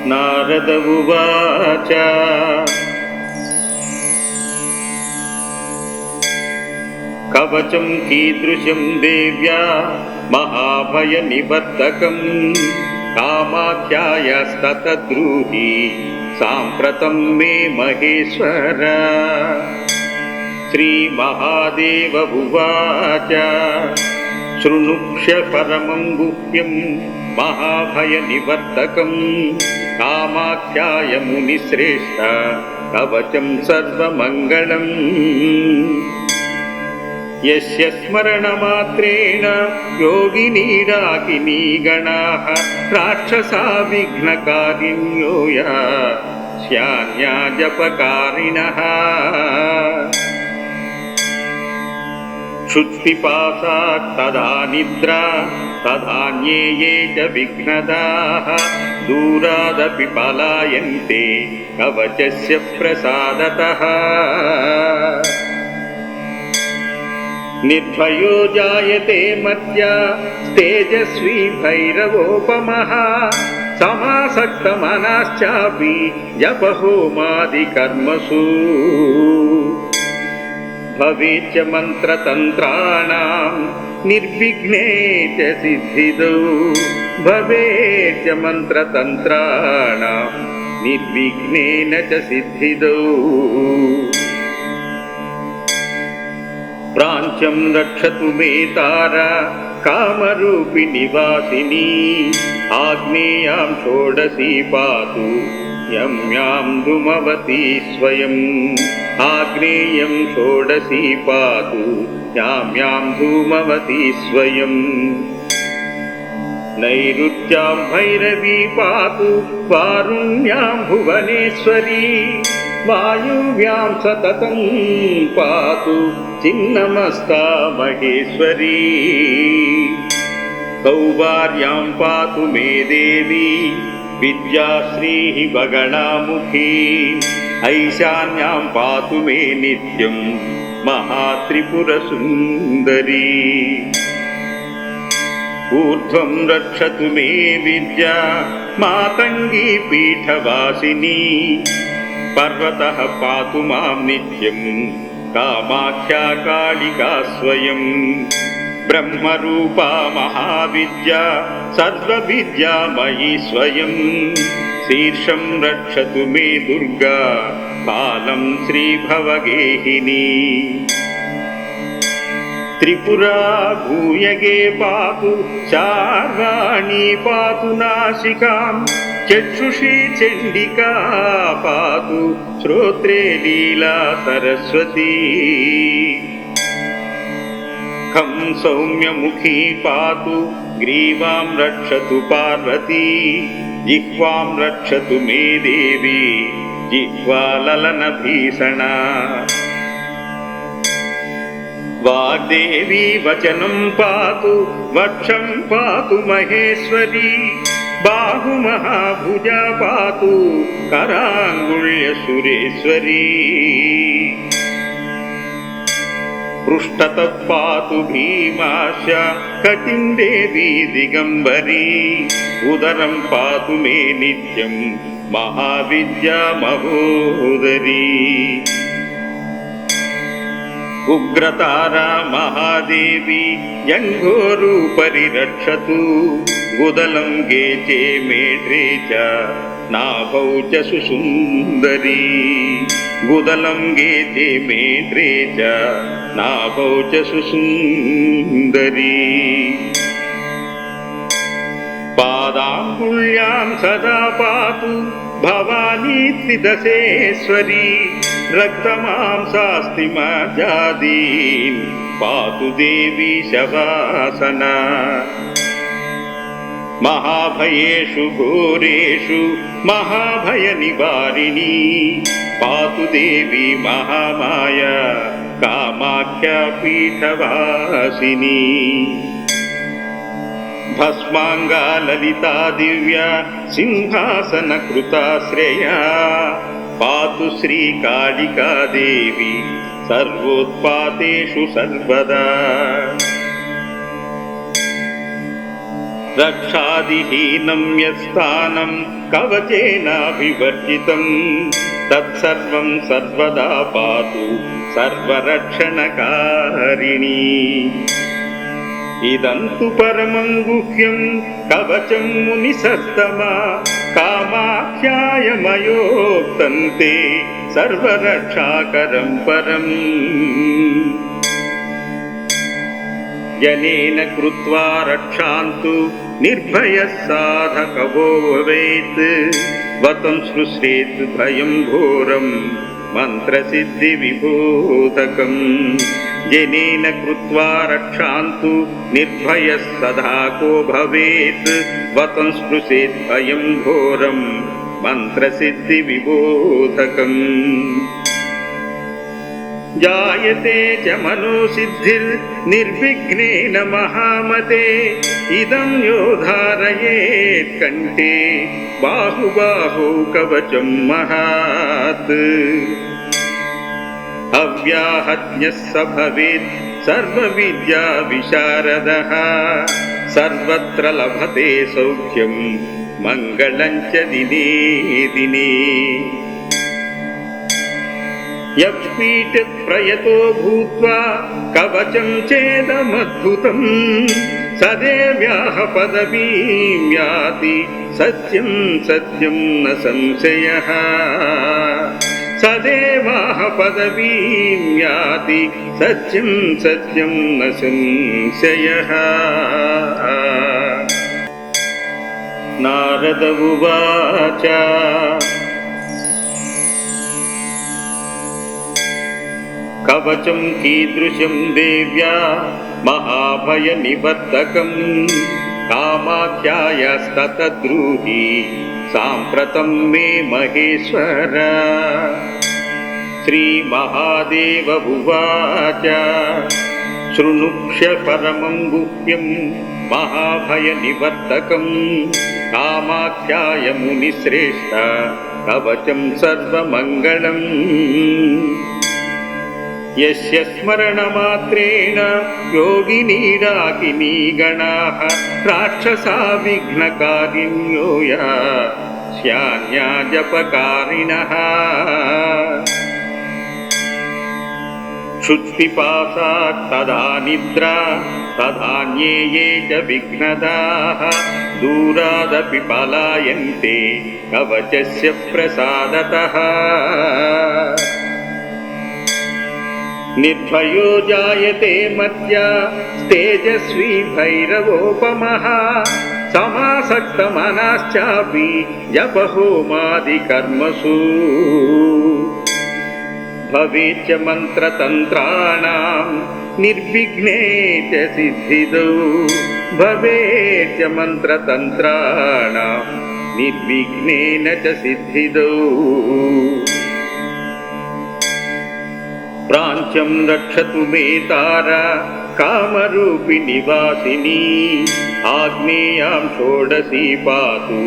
नारद उवाच कवचं कीदृशं देव्या महाभयनिवर्तकं कामाख्यायस्ततद्रूहि साम्प्रतं मे महेश्वर। श्रीमहादेव उवाच शृणुक्ष्य परमं गुह्यं महाभयनिवर्तकं कामाख्याय मुनिश्रेष्ठ कवचं सर्वमङ्गलम्। यस्य स्मरणमात्रेण योगिनीडाकिनी गणाः राक्षसा विघ्नकारिण्यो स्यान्या जपकारिणः। क्षुत्पिपासात् तदा निद्रा तदान्ये ये च विघ्नदाः दूरादपि पलायन्ते कवचस्य प्रसादतः। निर्भयो जायते मर्त्या तेजस्वी भैरवोपमः समासक्तमनश्चापि जपहोमादिकर्मसु। भवेच्च मन्त्रतन्त्राणां निर्विघ्ने च सिद्धिदौ भवेच्च मन्त्रतन्त्राणां निर्विघ्नेन च सिद्धिदौ। प्राच्यं रक्षतु मे तारा कामरूपिणी वासिनी आग्नेयां षोडशी पातु यं यां धूमवती स्वयम्। आग्नेयं षोडशी पातु यां यां धूमवती स्वयम्। नैऋत्यां भैरवी पातु वारुण्यां भुवनेश्वरी वायुव्यां सततं पातु छिन्नमस्ता महेश्वरी। कौमार्यां पातु मे देवी विद्याश्रीः बगणामुखी ऐशान्यां पातु मे नित्यं महात्रिपुरसुन्दरी। ऊर्ध्वं रक्षतु मे विद्या मातङ्गी पीठवासिनी पर्वतः पातु मां नित्यं कामाख्या कालिका स्वयं। ब्रह्मरूपा महाविद्या सर्वविद्या मयि स्वयं। शीर्षं रक्षतु मे दुर्गा कालं श्रीभवगेहिनी। त्रिपुरा भूयगे पातु चार्वाणी पातु नासिकां चक्षुषी चण्डिका पातु श्रोत्रे लीला सरस्वती। खं सौम्यमुखी पातु ग्रीवां रक्षतु पार्वती जिह्वां रक्षतु मे देवी जिह्वाललनभीषणा। वाग्देवी वचनं पातु वक्षं पातु महेश्वरी बाहुमहाभुजा पातु कराङ्गुल्य सुरेश्वरी। पृष्ठतः पातु भीमाशा कटिं देवी दिगम्बरी उदरं पातु मे नित्यं महाविद्या महोदरी। उग्रतारा महादेवी जङ्घोरूपरि रक्षतु गुदलङ्गे च मेढ्रे च नाभौ च सुसुन्दरी। गुदलङ्गे च मेढ्रे च नाभौ च सुसुन्दरी। पादाङ्गुल्यां सदा पातु भवानी त्रिदशेश्वरी रक्तमांसास्तिमजादीन् पातु देवी शवासना। महाभयेषु घोरेषु महाभयनिवारिणी पातु देवी महामाया कामाख्या पीठवासिनी। भस्मांगा ललिता दिव्या सिंहासनकृता श्रेया पातु श्रीकालिका देवी सर्वोत्पातेषु सर्वदा। రక్షాదిహీనం యత్స్థానం కవచేనాభివర్జితం తత్సర్వం సర్వదా పాతు సర్వరక్షణకారిణీ. ఇదంతు పరమం గుహ్యం కవచం మునిసత్తమా కామాఖ్యాయమయోక్తంతే సర్వరక్షాకరం పరం. జనేన కృత్వా రక్షాంతు నిర్భయః సాధకవో భవేత్ వతం సృష్యేత్ భయం ఘోరం మంత్రసిద్ధి విబోధకం. జనేన కృత్వా రక్షాంతు నిర్భయః సాధకో భవేత్ వతం స్పృశేత్ భయం ఘోరం మంత్రసిద్ధి విబోధకం. జాయతే చ మనోసిద్ధిర్నిర్విఘ్నేన మహామతే ఇదం యో ధారయేత్ కంఠే బాహుబాహో కవచం మహాత్. అవ్యాహత్యః స భవేత్ సర్వవిద్యా విశారదః సర్వత్ర లభతే సౌఖ్యం మంగళం చ దినే దినే. యత్పీఠిత్ ప్రయతో భూత్వా కవచం చేదమద్భుతం సదేవ్యాహ పదవీం యాతి సత్యం సత్యం న సంశయః. సదేవాహ పదవీం యాతి సత్యం సత్యం న సంశయః. నారద ఉవాచ కవచం కీదృశం దేవ్యా మహాభయ నివర్తకం కామాఖ్యాయస్తతద్రూహి సాంప్రతం మే మహేశ్వర. శ్రీ మహాదేవ ఉవాచ శృణుక్ష పరమం గుహ్యం మహాభయ నివర్తకం కామాఖ్యాయ మునిశ్రేష్ఠ కవచం సర్వమంగళం. యస్య స్మరణమాత్రేణ యోగినీడాకినీ గణాః రాక్షసా విఘ్నకారిణ్యో యాస్యాన్యా జపకారిణః. క్షుత్పిపాసాత్ తదా నిద్రా తదాన్యే యే చ విఘ్నదాః దూరాదపి పలాయంతే కవచస్య ప్రసాదతః. నిర్భయో జాయతే మర్త్యా తేజస్వీ భైరవోపమః సమాసక్తమనశ్చాపి జపహోమాది కర్మసు. భవేచ్చ మంత్రతంత్రాణాం నిర్విఘ్నే చ సిద్ధిదో భవేచ్చ మంత్రతంత్రాణాం నిర్విఘ్నేన చ సిద్ధిదో. ప్రాంచ్యం రక్షతు మే తారా కామరూపి నివాసిని ఆగ్నేయాం షోడశీ పాతు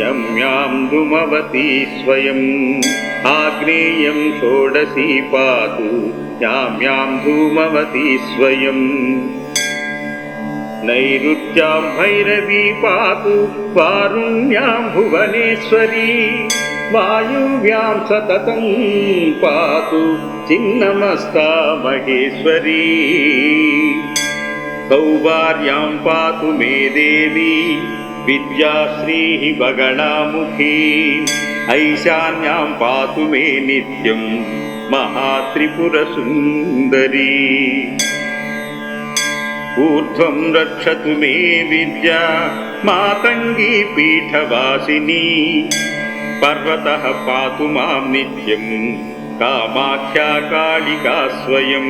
యం యాం ధూమవతి స్వయం. ఆగ్నేయం షోడశీ పాతు యాం యాం ధూమవతి స్వయం. నైరుత్యాం భైరవీ పాతు వారుణ్యాం భువనేశ్వరీ వాయువ్యాం సతతం పాతు చిన్నమస్తా మహేశ్వరీ. సౌవార్యాం పాతు మే దేవి విద్యాశ్రీ వగళాముఖీ ఐశాన్యాం పాతు మే నిత్యం మహాత్రిపురసుందరీ. ఊర్ధ్వం రక్షతు మే విద్యా మాతంగీ పీఠవాసిని పర్వతః పాతు మాం నిత్యం కామాఖ్యా కాళికా స్వయం.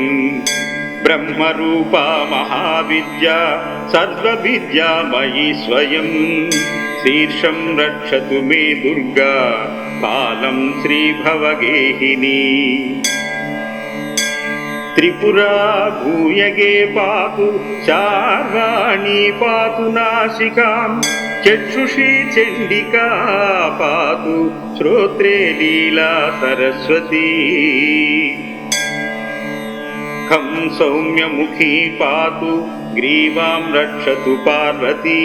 బ్రహ్మరూపా మహావిద్యా సర్వవిద్యామయీ స్వయం. శీర్షం రక్షతు మే దుర్గా కాలం శ్రీభవగేహిని. త్రిపురా భూయగే పాతు చార్వాణీ పాతు నాసికాం చక్షుషీ చండికా పాతు శ్రోత్రే లీలా సరస్వతీ. ఖం సౌమ్యముఖీ పాతు ग्रीवां रक्षतु पार्वती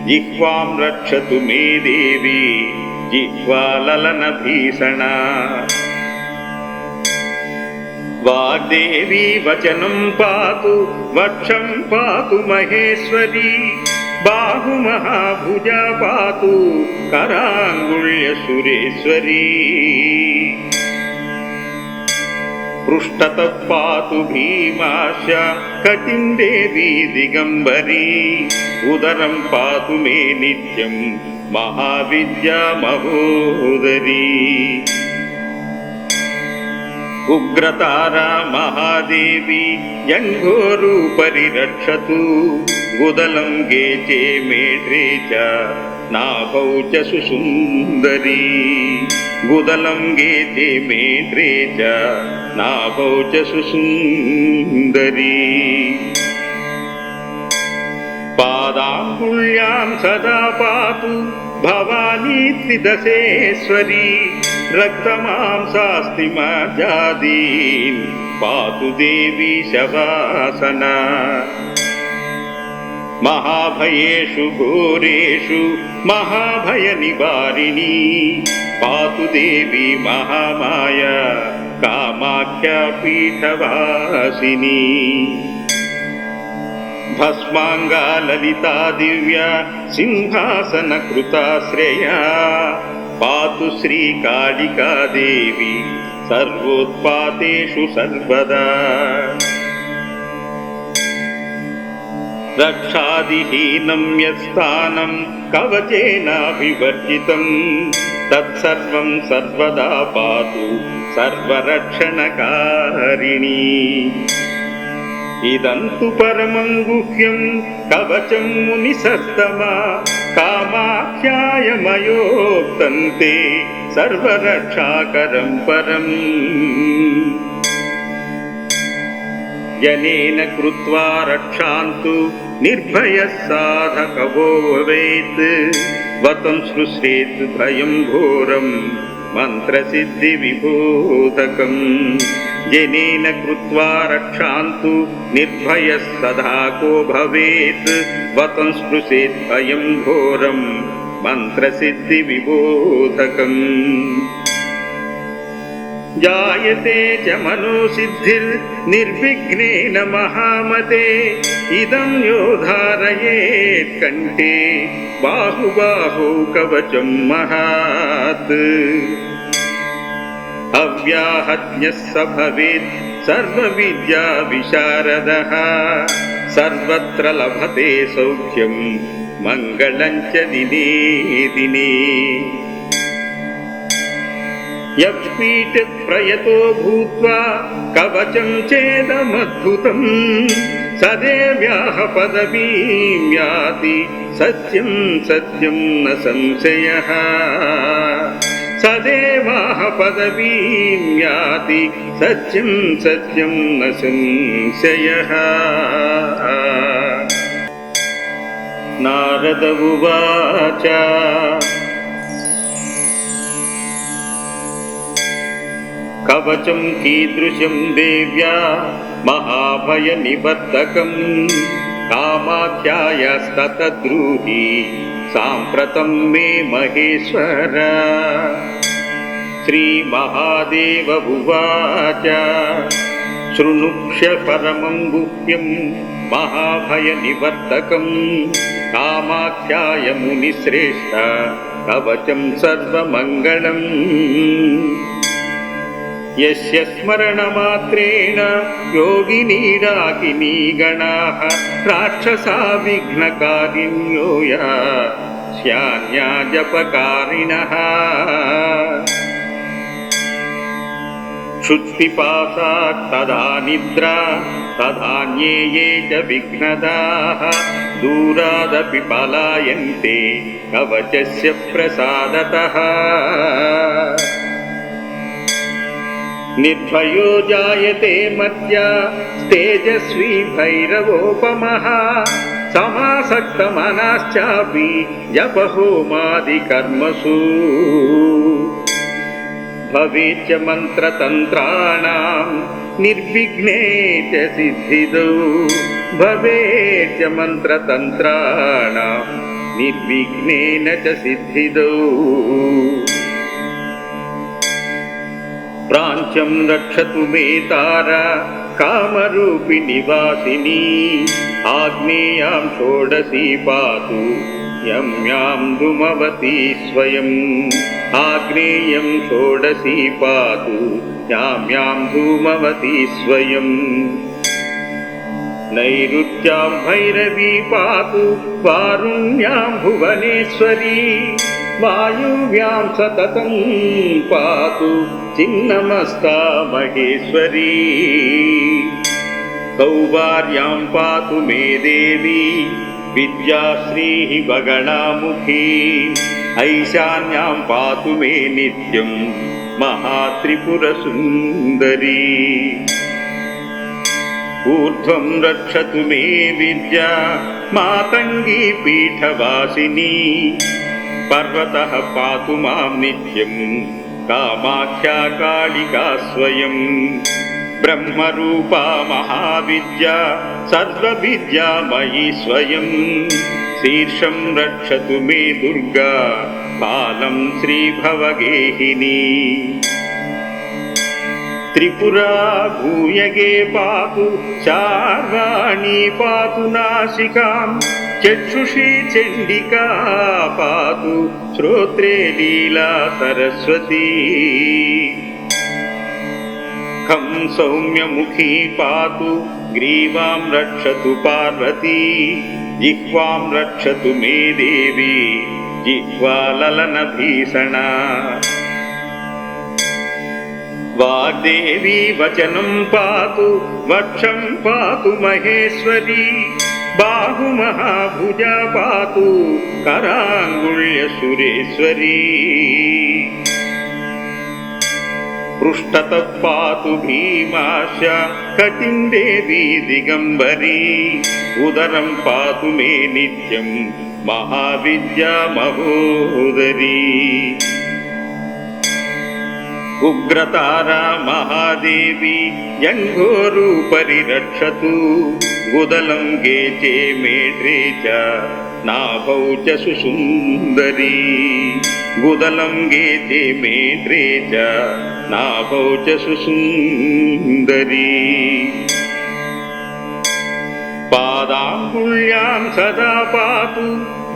जिह्वां रक्षतु मे देवी जिह्वाललनभीषणा वाग्देवी वचनं पातु वक्षं पातु महेश्वरी बाहुमहाभुजा पातु कराङ्गुल्य सुरेश्वरी पृष्ठतः पातु भीमाश्च कटिं देवी दिगम्बरी उदरं पातु मे नित्यं महाविद्या महोदरी उग्रतारा महादेवी जङ्घोरूपरि रक्षतु गुदलं गेचे मेढ्रे च नाभौ च सुसुन्दरी गुदलं गेचे मेढ्रे च नाभौ च सुसुन्दरी पादाङ्गुल्यां सदा पातु भवानी त्रिदशेश्वरी रक्तमांसास्तिमज्जादीन् पातु देवी शवासना महाभयेषु घोरेषु महाभयनिवारिणी पातु देवी महामाया कामाख्या पीठवासिनी भस्मांगा ललिता दिव्या सिंहासनकृताश्रया पातु श्रीकालिका देवी सर्वोत्पातेषु सर्वदा रक्षादिहीनं यत्स्थानं कवचेनाभिवर्जितं तत्सर्वं सर्वदा पातु सर्वरक्षणकारिणी इदं तु परमं गुह्यं कवचं मुनिसत्तमा कामाख्यायमयोक्तं ते सर्वरक्षाकरं परम् जनेन कृत्वा रक्षान्तु निर्भयः साधकवो भवेत् वतं सृष्टेत् भयं घोरं मन्त्रसिद्धिविबोधकम् जनेन कृत्वा रक्षान्तु निर्भयः सधाको भवेत् वतं स्पृशेत् भयं घोरं मन्त्रसिद्धिविबोधकम् जायते च मनोसिद्धिर्निर्विघ्नेन महामते इदं यो धारयेत् कण्ठे बाहुबाहो कवचं महात् अव्याहत्य स भवेत् सर्वविद्या विशारदः सर्वत्र लभते सौख्यं मङ्गलं च दिने दिने यत्पीठप्रयतो भूत्वा कवचं चेदमद्भुतं सदेव्याः पदवीं याति सत्यं सत्यं न संशयः सदेवाः पदवीं याति सत्यं सत्यं न संशयः नारद उवाच कवचं कीदृशं देव्या महाभयनिवर्तकं कामाख्यायास्ततद्रूहि साम्प्रतं मे महेश्वर श्रीमहादेव उवाच शृणुक्ष्य परमं गुह्यं महाभयनिवर्तकं कामाख्याय मुनिश्रेष्ठ कवचं सर्वमङ्गलम् यस्य स्मरणमात्रेण योगिनी गणाः राक्षसा विघ्नकारिण्यो या स्यान्या जपकारिणः क्षुत्पिपासात् तदा निद्रा तदान्ये ये च विघ्नदाः दूरादपि पलायन्ते कवचस्य प्रसादतः निर्भयो जायते मर्त्या तेजस्वी भैरवोपमः समासक्तमनश्चापि जपहोमादिकर्मसु भवेच्च मन्त्रतन्त्राणां निर्विघ्ने च सिद्धिदौ भवेच्च मन्त्रतन्त्राणां निर्विघ्नेन च सिद्धिदौ प्राञ्चं रक्षतु मे तारा कामरूपिणि वासिनी आग्नेयां षोडशी पातु यं यां धूमवती स्वयम् आग्नेयं षोडशी पातु यां यां धूमवती स्वयम् नैऋत्यां भैरवी पातु वारुण्यां भुवनेश्वरी वायुव्यां सततं पातु छिन्नमस्ता महेश्वरी सौभार्यां पातु मे देवी विद्याश्रीः गगणामुखी ऐशान्यां पातु मे नित्यं महात्रिपुरसुन्दरी ऊर्ध्वं रक्षतु मे विद्या मातङ्गी पीठवासिनी पर्वतः पातु मां नित्यं कामाख्या कालिका स्वयं ब्रह्मरूपा महाविद्या सर्वविद्या मयि स्वयं शीर्षं रक्षतु मे दुर्गा कालं श्रीभवगेहिनी त्रिपुरा भूयगे पातु चार्वाणी पातु नासिकां चक्षुषी चण्डिका पातु श्रोत्रे लीला सरस्वती खं सौम्यमुखी पातु ग्रीवां रक्षतु पार्वती जिह्वां रक्षतु मे देवी जिह्वाललनभीषणा वाग्देवी वचनं पातु वक्षं पातु महेश्वरी बाहुमहाभुजा पातु कराङ्गुल्यसुरेश्वरी पृष्ठतः पातु भीमाशा कटिं देवी दिगम्बरी उदरं पातु मे नित्यं महाविद्या महोदरी उग्रतारा महादेवी जङ्घोरूपरि रक्षतु गुदलं गेचे मेढ्रे च नाभौ च सुसुन्दरी गुदलं गेचे मेढ्रे च नाभौ च सुसुन्दरी पादाङ्गुल्यां सदा पातु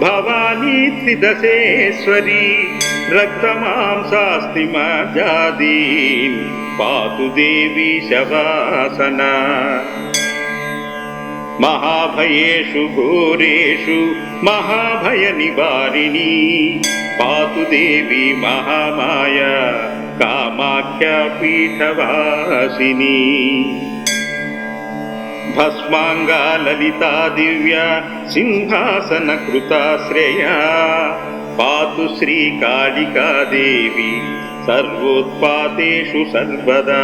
भवानी त्रिदशेश्वरी रक्तमांसास्तिमज्जादीन् पातु देवी शवासना महाभयेषु घोरेषु महाभयनिवारिणी पातु देवी महामाया कामाख्या पीठवासिनी भस्मांगा ललिता दिव्या सिंहासनकृता श्रेया पातु श्रीकालिका देवी सर्वोत्पातेषु सर्वदा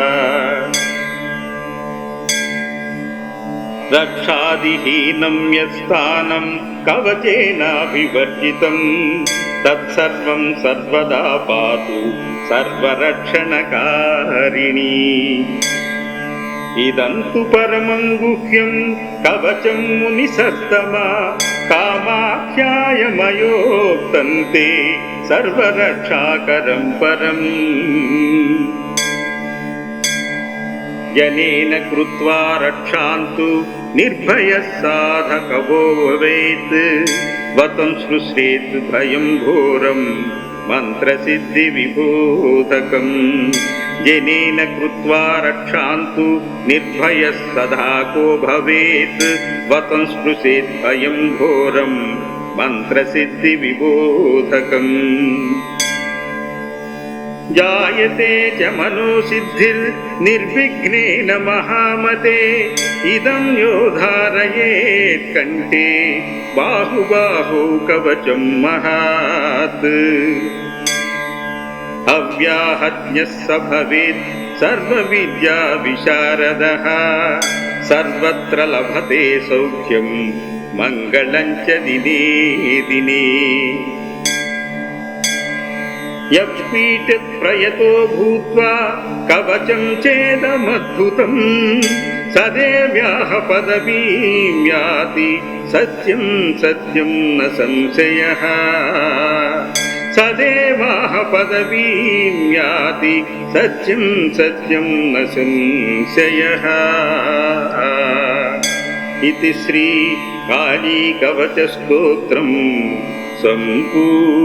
रक्षादिहीनं यत्स्थानं कवचेनाभिवर्जितं तत्सर्वं सर्वदा पातु सर्वरक्षणकारिणी इदं तु परमं गुह्यं कवचं मुनिसत्तमा कामाख्याय मयोक्तन्ते सर्वरक्षाकरं परम् जनेन कृत्वा रक्षान्तु निर्भयः साधकवो भवेत् वतं स्पृशेत् भयं घोरं मन्त्रसिद्धिविबोधकम् जनेन कृत्वा रक्षान्तु निर्भयः सधाको भवेत् वतं स्पृशेत् भयं घोरं मन्त्रसिद्धिविबोधकम् जायते च मनोसिद्धिर्निर्विघ्नेन महामते इदं यो धारयेत् कण्ठे बाहुबाहो कवचं महात् अव्याहत्य स भवेत् सर्वविद्या विशारदः सर्वत्र लभते सौख्यं मङ्गलं च दिने दिने यत्पीठित प्रयतो भूत्वा कवचं चेदमद्भुतम् सदेव्याः पदवीं याति सत्यं सत्यं न संशयः सदेवाः पदवीं याति सत्यं सत्यं न संशयः इति श्री काली कवच स्तोत्रम् सम्पूर्णम्।